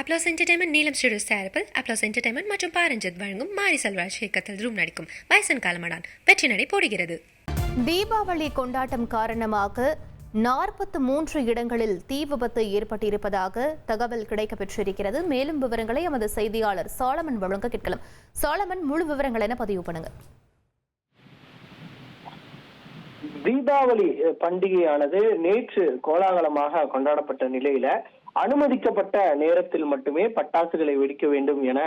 Applause entertainment நீலம் studios தயாரிப்பில் applause entertainment மற்றும் பாரஞ்சித் வழங்கும் மாரி செல்வராஜ் இயக்கத்தில் ரூம் நடிக்கும் வயசன் காலமடான் வெற்றி நடை போடுகிறது. தீபாவளி கொண்டாட்டம் காரணமாக 43 இடங்களில் தீ விபத்து ஏற்பட்டிருப்பதாக தகவல் கிடைக்கப்பெற்றிருக்கிறது. மேலும் விவரங்களை எமது செய்தியாளர் சாலமன் வழங்க கேட்கலாம். சாலமன், முழு விவரங்கள் என பதிவு பண்ணுங்க. தீபாவளி பண்டிகையானது நேற்று கோலாகலமாக கொண்டாடப்பட்ட நிலையில அனுமதிக்கப்பட்ட நேரத்தில் மட்டுமே பட்டாசுகளை வெடிக்க வேண்டும் என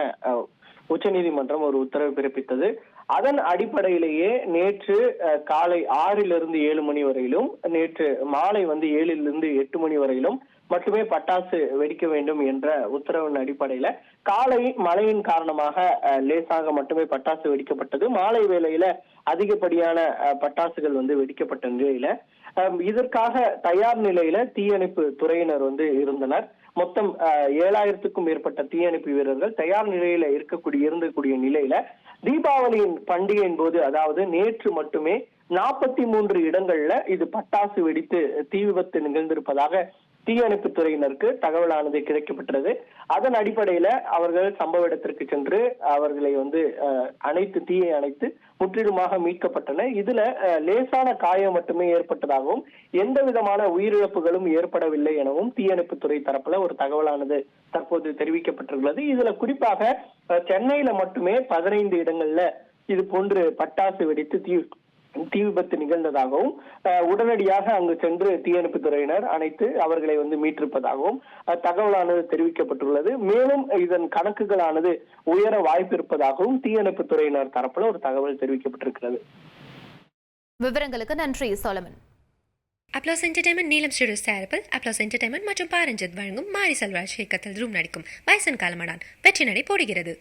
உச்சநீதிமன்றம் ஒரு உத்தரவு பிறப்பித்தது. அதன் அடிப்படையிலேயே நேற்று காலை 6 7 மணி வரையிலும், நேற்று மாலை 7 8 மணி வரையிலும் மட்டுமே பட்டாசு வெடிக்க வேண்டும் என்ற உத்தரவின் அடிப்படையில காலை மழையின் காரணமாக லேசாக மட்டுமே பட்டாசு வெடிக்கப்பட்டது. மாலை வேளையில அதிகப்படியான பட்டாசுகள் வெடிக்கப்பட்ட நிலையில இதற்காக தயார் நிலையில தீயணைப்பு துறையினர் இருந்தனர். மொத்தம் 7000க்கும் மேற்பட்ட தீயணைப்பு வீரர்கள் தயார் நிலையில இருந்தக்கூடிய நிலையில தீபாவளியின் பண்டிகையின் போது, அதாவது நேற்று மட்டுமே 43 இடங்கள்ல இது பட்டாசு வெடித்து தீ விபத்து நிகழ்ந்திருப்பதாக தீயணைப்பு துறையினருக்கு தகவலானது கிடைக்கப்பட்டது. அதன் அடிப்படையில அவர்கள் சம்பவ இடத்திற்கு சென்று அவர்களை அணைத்து தீயை அணைத்து முற்றிலுமாக மீட்கப்பட்டனர். இதுல லேசான காயம் மட்டுமே ஏற்பட்டதாகவும் எந்த விதமான உயிரிழப்புகளும் ஏற்படவில்லை எனவும் தீயணைப்பு துறை தரப்புல ஒரு தகவலானது தற்போது தெரிவிக்கப்பட்டுள்ளது. இதுல குறிப்பாக சென்னையில மட்டுமே 15 இடங்கள்ல இது போன்று பட்டாசு வெடித்து தீ விபத்து நிகழ்ந்ததாகவும் உடனடியாக அங்கு சென்று தீயணைப்பு துறையினர் அனைத்து அவர்களை மீட்டிருப்பதாகவும் தகவலானது தெரிவிக்கப்பட்டுள்ளது. மேலும் இதன் கணக்குகளானது உயர வாய்ப்பு இருப்பதாகவும் தீயணைப்பு துறையினர் தரப்புல ஒரு தகவல் தெரிவிக்கப்பட்டிருக்கிறது. விவரங்களுக்கு நன்றி சோலமன். அப்ளாஸ் என்டர்டைன்மெண்ட் நீலம் ஸ்டுடியோஸ் தயாரிப்பில் அப்ளாஸ் என்டர்டைன்மெண்ட் மற்றும் பாரஞ்சித் வழங்கும் மாரி செல்வராஜ் இயக்கத்தில் ரூம் நடிக்கும் வயசன் காலமடான் வெற்றி நடை போடுகிறது.